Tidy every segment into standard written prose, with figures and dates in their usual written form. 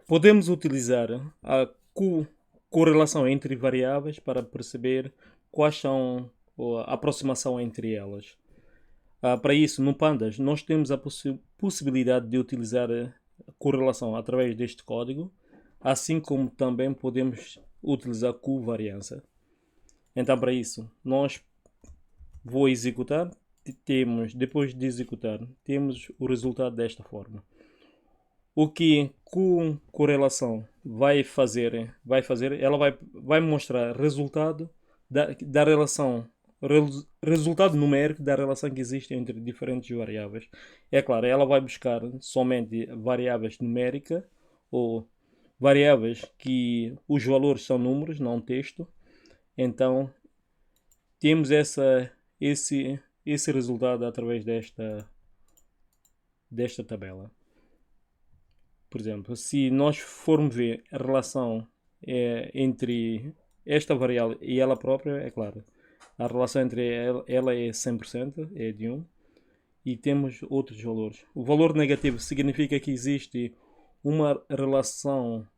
Podemos utilizar a correlação entre variáveis para perceber quais são a aproximação entre elas. Para isso, no Pandas, nós temos a possibilidade de utilizar a correlação através deste código, assim como também podemos utilizar covariância. Então, para isso, nós vou executar, depois de executar, temos o resultado desta forma. O que com correlação vai fazer, ela vai mostrar resultado da relação, resultado numérico da relação que existe entre diferentes variáveis. É claro, ela vai buscar somente variáveis numéricas ou variáveis que os valores são números, não texto. Então temos esse resultado através desta tabela. Por exemplo, se nós formos ver a relação entre esta variável e ela própria, é claro, a relação entre ela é 100%, é de 1, e temos outros valores. O valor negativo significa que existe uma relação,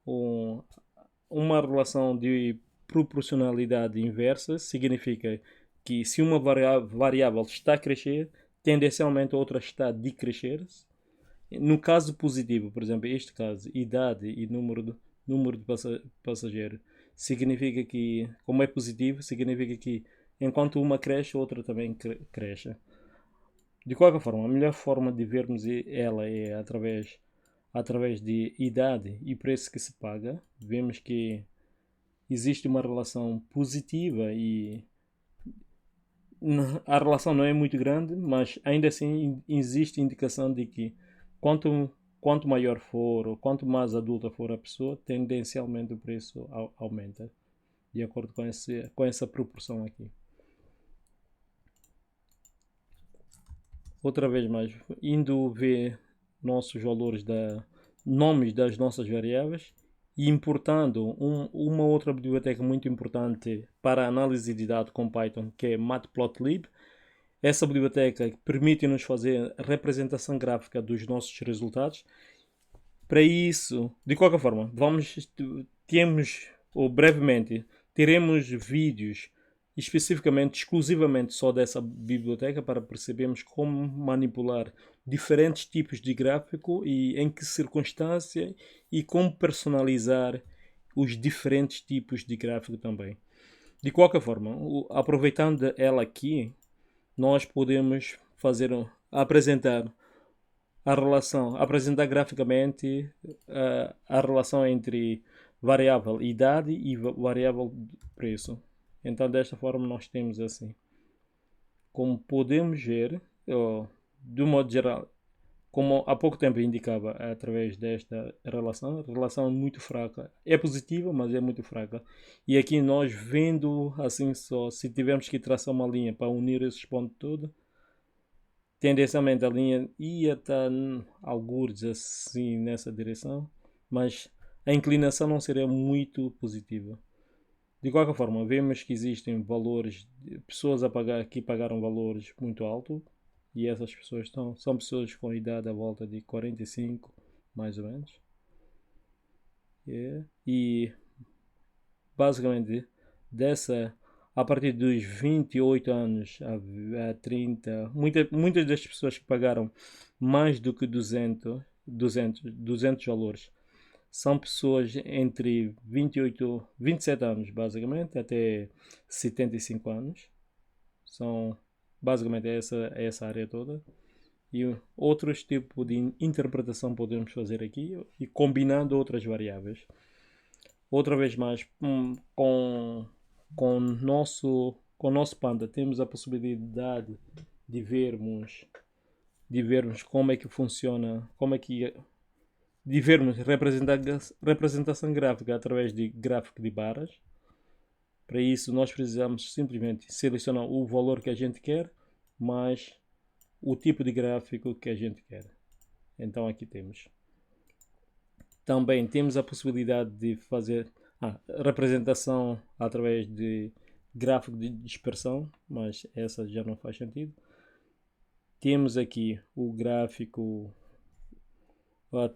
uma relação de proporcionalidade inversa, significa que se uma variável está a crescer, tendencialmente a outra está a decrescer. No caso positivo, por exemplo, este caso, idade e número de passageiro, significa que, como é positivo, significa que enquanto uma cresce, a outra também cresce. De qualquer forma, a melhor forma de vermos ela é através de idade e preço que se paga. Vemos que existe uma relação positiva e a relação não é muito grande, mas ainda assim existe indicação de que quanto, quanto maior for ou quanto mais adulta for a pessoa, tendencialmente o preço aumenta, de acordo com essa proporção aqui. Outra vez mais, indo ver nossos valores nomes das nossas variáveis e importando uma outra biblioteca muito importante para a análise de dados com Python, que é Matplotlib. Essa biblioteca permite-nos fazer a representação gráfica dos nossos resultados. Para isso, de qualquer forma, temos, ou brevemente, teremos vídeos especificamente, exclusivamente só dessa biblioteca para percebermos como manipular diferentes tipos de gráfico e em que circunstância e como personalizar os diferentes tipos de gráfico também. De qualquer forma, aproveitando ela aqui, nós podemos apresentar apresentar graficamente a relação entre variável idade e variável preço. Então, desta forma, nós temos assim. Como podemos ver, de um modo geral, como há pouco tempo indicava através desta relação muito fraca. É positiva, mas é muito fraca. E aqui nós vendo assim só, se tivermos que traçar uma linha para unir esses pontos todos, tendencialmente a linha ia estar algures assim nessa direção, mas a inclinação não seria muito positiva. De qualquer forma, vemos que existem valores, pessoas que pagaram valores muito altos, e essas pessoas são pessoas com idade à volta de 45, mais ou menos. Yeah. E basicamente dessa a partir dos 28 anos a 30, muitas das pessoas que pagaram mais do que 200 valores são pessoas entre 27 anos, basicamente, até 75 anos. São basicamente essa área toda. E outros tipos de interpretação podemos fazer aqui e combinando outras variáveis. Outra vez mais, com o nosso Panda, temos a possibilidade de vermos, de vermos como é que funciona, de vermos representação gráfica através de gráfico de barras. Para isso, nós precisamos simplesmente selecionar o valor que a gente quer, mais o tipo de gráfico que a gente quer. Então, aqui temos. Também temos a possibilidade de fazer representação através de gráfico de dispersão, mas essa já não faz sentido. Temos aqui o gráfico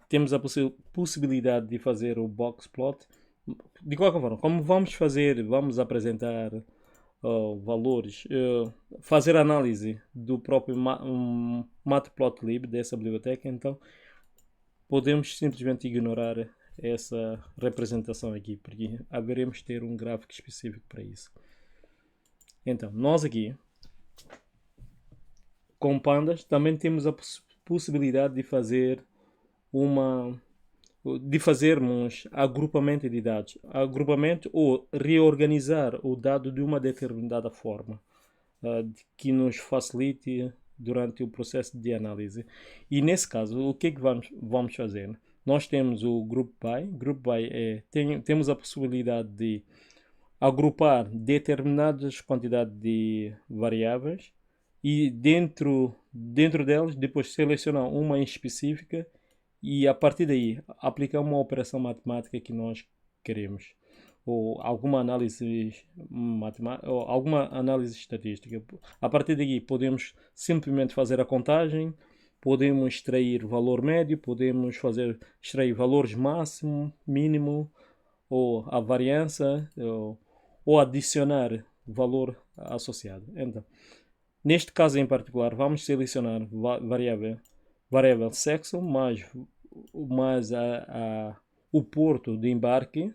temos a possibilidade de fazer o box plot. De qualquer forma, como vamos apresentar valores, fazer análise do próprio Matplotlib dessa biblioteca, então podemos simplesmente ignorar essa representação aqui, porque haveremos ter um gráfico específico para isso. Então, nós aqui, com pandas, também temos a possibilidade de fazermos agrupamento de dados. Agrupamento ou reorganizar o dado de uma determinada forma, que nos facilite durante o processo de análise. E nesse caso, o que é que vamos fazer? Nós temos o Group By. Group By temos a possibilidade de agrupar determinadas quantidades de variáveis e dentro delas depois selecionar uma em específica e a partir daí aplicar uma operação matemática que nós queremos ou alguma análise matemática ou alguma análise estatística. A partir daí podemos simplesmente fazer a contagem, podemos extrair valor médio, podemos extrair valores máximo, mínimo ou a variância ou adicionar valor associado. Então, neste caso em particular, vamos selecionar variável sexo mais o porto de embarque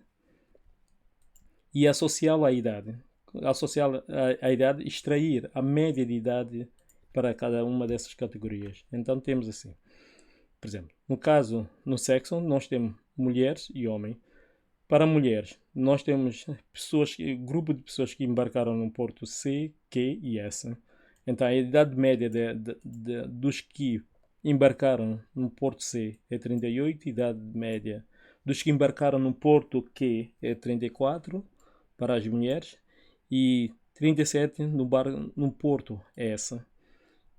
e associá-lo à idade. Associá-lo à idade, extrair a média de idade para cada uma dessas categorias. Então temos assim, por exemplo, no sexo, nós temos mulheres e homens. Para mulheres, nós temos grupo de pessoas que embarcaram no porto C, Q e S. Então a idade média dos que embarcaram no porto C é 38, idade média dos que embarcaram no porto Q é 34 para as mulheres e 37 no porto S.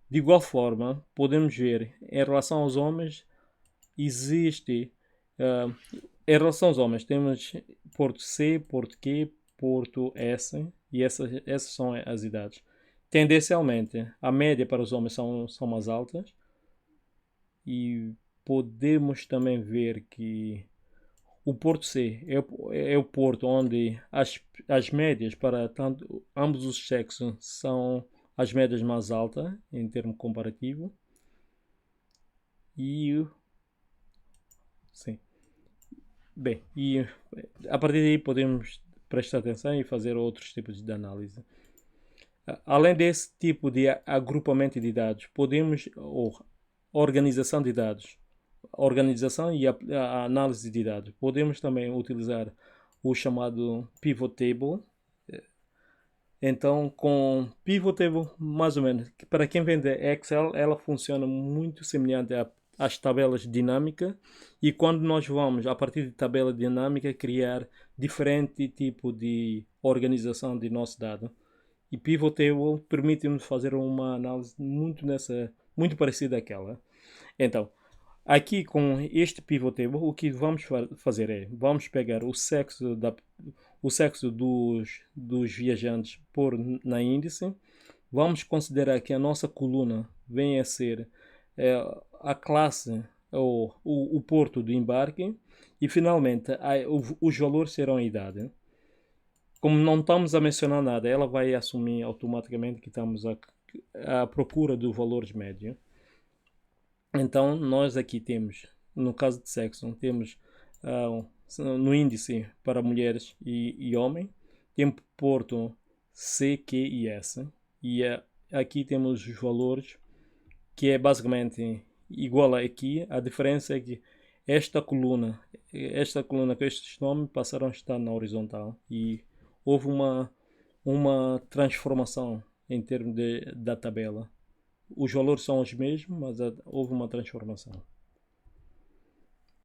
De igual forma, podemos ver em relação aos homens, em relação aos homens, temos porto C, porto Q, porto S e essas são as idades. Tendencialmente, a média para os homens são mais altas e podemos também ver que o porto C é o porto onde as médias para ambos os sexos são as médias mais altas em termo comparativo. Sim. Bem, e a partir daí podemos prestar atenção e fazer outros tipos de análise. Além desse tipo de agrupamento de dados, ou organização de dados, organização e a análise de dados, podemos também utilizar o chamado Pivot Table. Então, com Pivot Table, mais ou menos, para quem vem de Excel, ela funciona muito semelhante às tabelas dinâmicas e quando nós vamos, a partir de tabela dinâmica, criar diferente tipo de organização de nosso dado. E Pivot Table permite-nos fazer uma análise muito parecida àquela. Então, aqui com este Pivot Table, o que vamos fazer é, vamos pegar o sexo dos viajantes por na índice, vamos considerar que a nossa coluna vem a ser a classe ou o porto de embarque e finalmente os valores serão a idade. Como não estamos a mencionar nada, ela vai assumir automaticamente que estamos à procura dos valores médios. Então, nós aqui temos, no caso de sexo, temos no índice para mulheres e homens, temos porto C, Q e S. E aqui temos os valores, que é basicamente igual a aqui. A diferença é que esta coluna com estes nomes passaram a estar na horizontal e houve uma transformação em termos da tabela. Os valores são os mesmos, mas houve uma transformação.